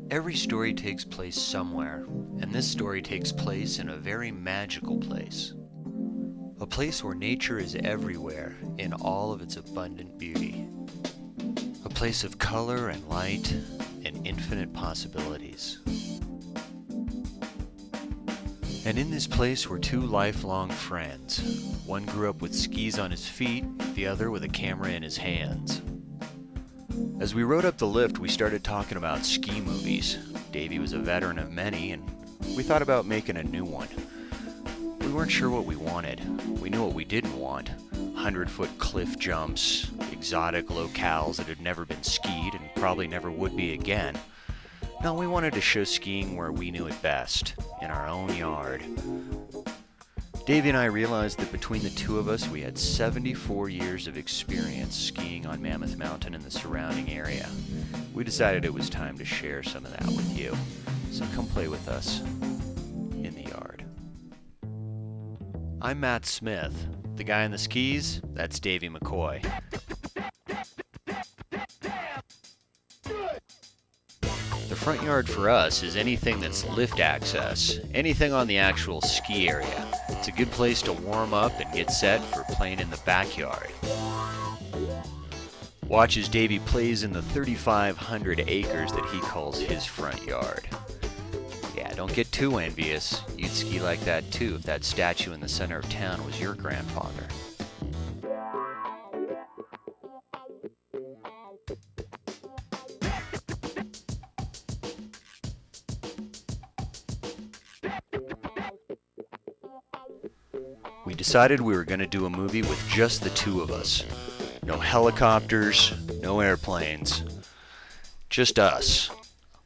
Every story takes place somewhere, and this story takes place in a very magical place. A place where nature is everywhere in all of its abundant beauty. A place of color and light and infinite possibilities. And in this place were two lifelong friends. One grew up with skis on his feet, the other with a camera in his hands. As we rode up the lift, we started talking about ski movies. Davey was a veteran of many, and we thought about making a new one. We weren't sure what we wanted. We knew what we didn't want. 100-foot cliff jumps, exotic locales that had never been skied and probably never would be again. No, we wanted to show skiing where we knew it best, in our own yard. Davey and I realized that between the two of us, we had 74 years of experience skiing on Mammoth Mountain and the surrounding area. We decided it was time to share some of that with you. So come play with us in the yard. I'm Matt Smith. The guy in the skis, that's Davey McCoy. The front yard for us is anything that's lift access, anything on the actual ski area. It's a good place to warm up and get set for playing in the backyard. Watch as Davey plays in the 3,500 acres that he calls his front yard. Yeah, don't get too envious. You'd ski like that too if that statue in the center of town was your grandfather. We decided we were going to do a movie with just the two of us. No helicopters, no airplanes. Just us.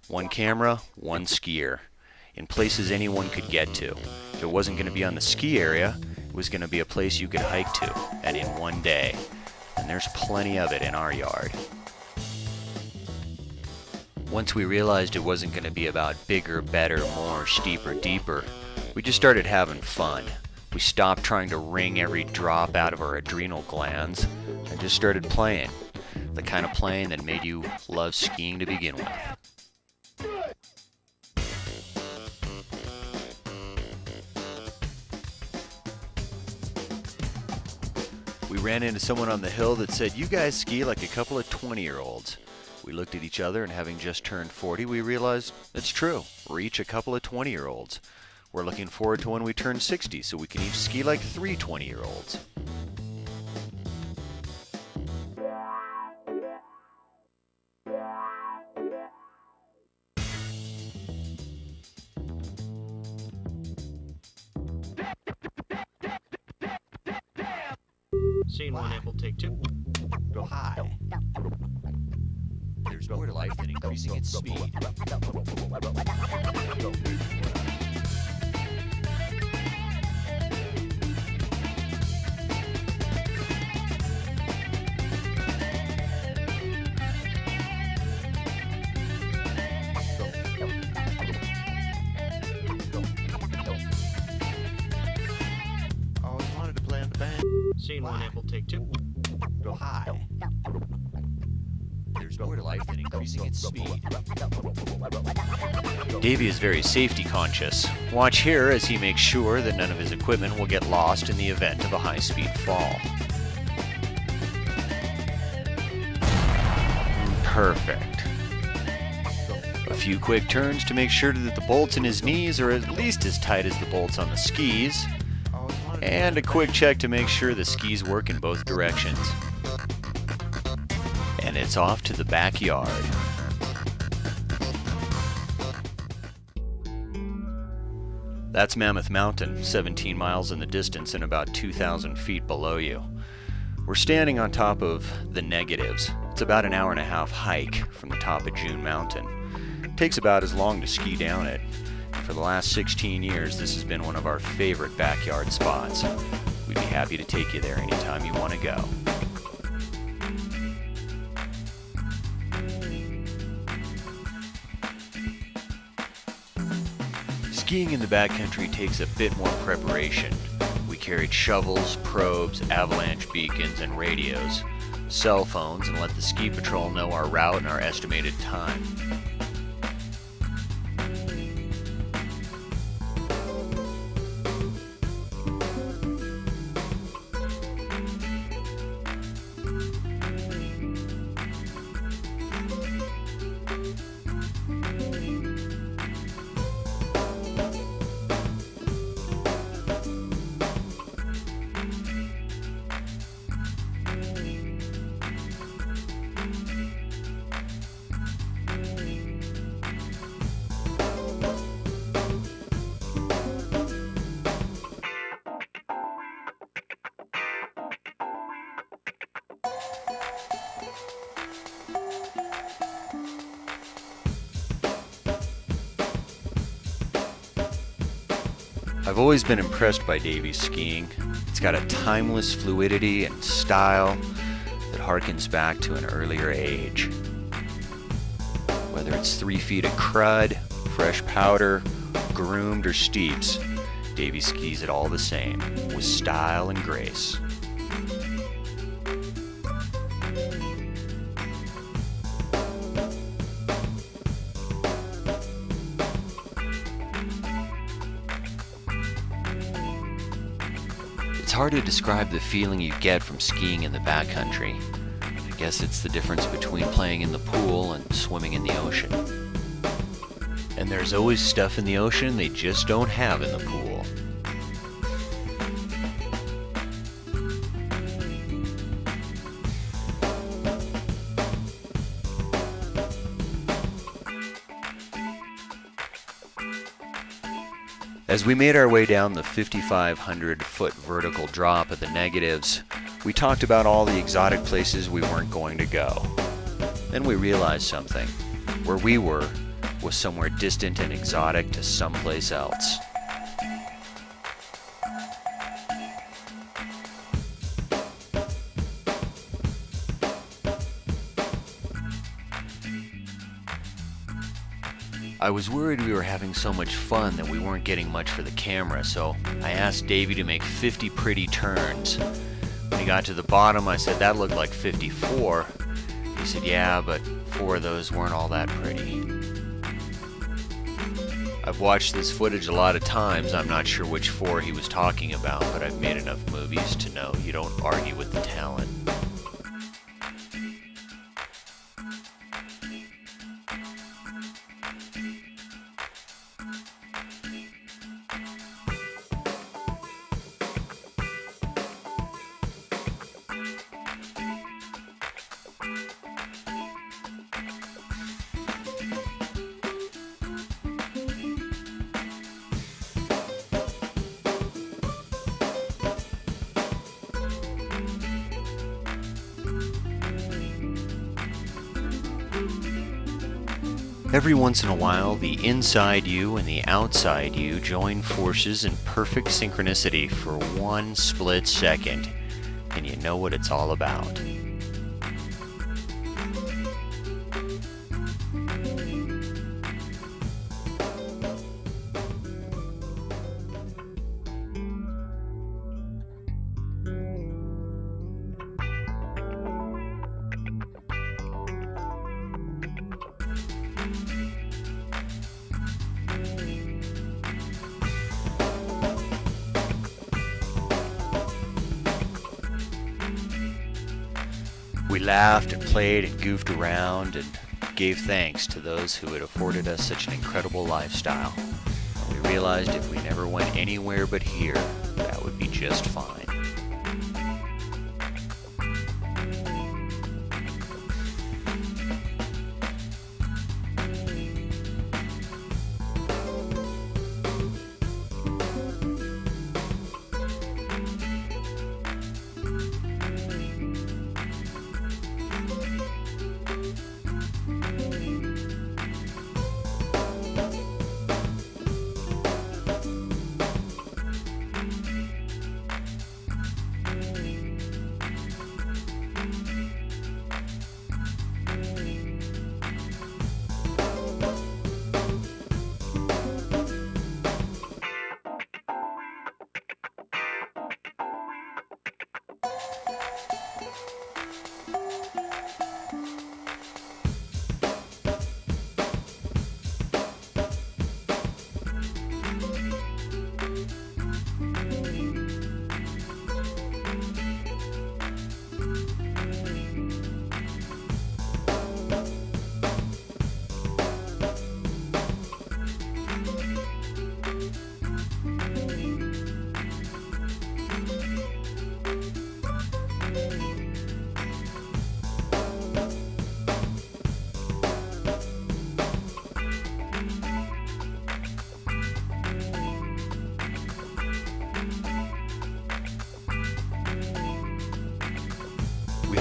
One camera, one skier. In places anyone could get to. If it wasn't going to be on the ski area, it was going to be a place you could hike to, and in one day. And there's plenty of it in our yard. Once we realized it wasn't going to be about bigger, better, more, steeper, deeper, we just started having fun. We stopped trying to wring every drop out of our adrenal glands and just started playing. The kind of playing that made you love skiing to begin with. We ran into someone on the hill that said, "You guys ski like a couple of 20-year-olds. We looked at each other, and having just turned 40, we realized it's true. We're each a couple of 20-year-olds. We're looking forward to when we turn 60 so we can each ski like 3 20-year-olds. Scene one, Apple, take two. Go high. There's more to life than increasing its speed. Always wanted to play in the band. Scene one, Apple, take two. Go high. There's more to life than increasing its speed. Davey is very safety conscious. Watch here as he makes sure that none of his equipment will get lost in the event of a high-speed fall. Perfect. A few quick turns to make sure that the bolts in his knees are at least as tight as the bolts on the skis. And a quick check to make sure the skis work in both directions. And it's off to the backyard. That's Mammoth Mountain, 17 miles in the distance and about 2,000 feet below you. We're standing on top of the Negatives. It's about an hour and a half hike from the top of June Mountain. It takes about as long to ski down it. For the last 16 years, this has been one of our favorite backyard spots. We'd be happy to take you there anytime you want to go. Skiing in the backcountry takes a bit more preparation. We carried shovels, probes, avalanche beacons, and radios, cell phones, and let the ski patrol know our route and our estimated time. I've always been impressed by Davy's skiing. It's got a timeless fluidity and style that harkens back to an earlier age. Whether it's 3 feet of crud, fresh powder, groomed or steeps, Davy skis it all the same, with style and grace. It's hard to describe the feeling you get from skiing in the backcountry. I guess it's the difference between playing in the pool and swimming in the ocean. And there's always stuff in the ocean they just don't have in the pool. As we made our way down the 5,500-foot vertical drop of the negatives, we talked about all the exotic places we weren't going to go. Then we realized something. Where we were was somewhere distant and exotic to someplace else. I was worried we were having so much fun that we weren't getting much for the camera, so I asked Davey to make 50 pretty turns. When he got to the bottom, I said that looked like 54. He said, yeah, but 4 of those weren't all that pretty. I've watched this footage a lot of times. I'm not sure which 4 he was talking about, but I've made enough movies to know you don't argue with the talent. Every once in a while, the inside you and the outside you join forces in perfect synchronicity for one split second, and you know what it's all about. We laughed and played and goofed around and gave thanks to those who had afforded us such an incredible lifestyle. And we realized if we never went anywhere but here, that would be just fine.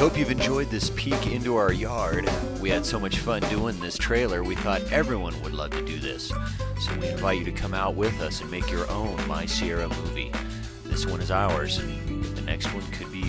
hope you've enjoyed this peek into our yard. We had so much fun doing this trailer, we thought everyone would love to do this. So we invite you to come out with us and make your own My Sierra movie. This one is ours. The next one could be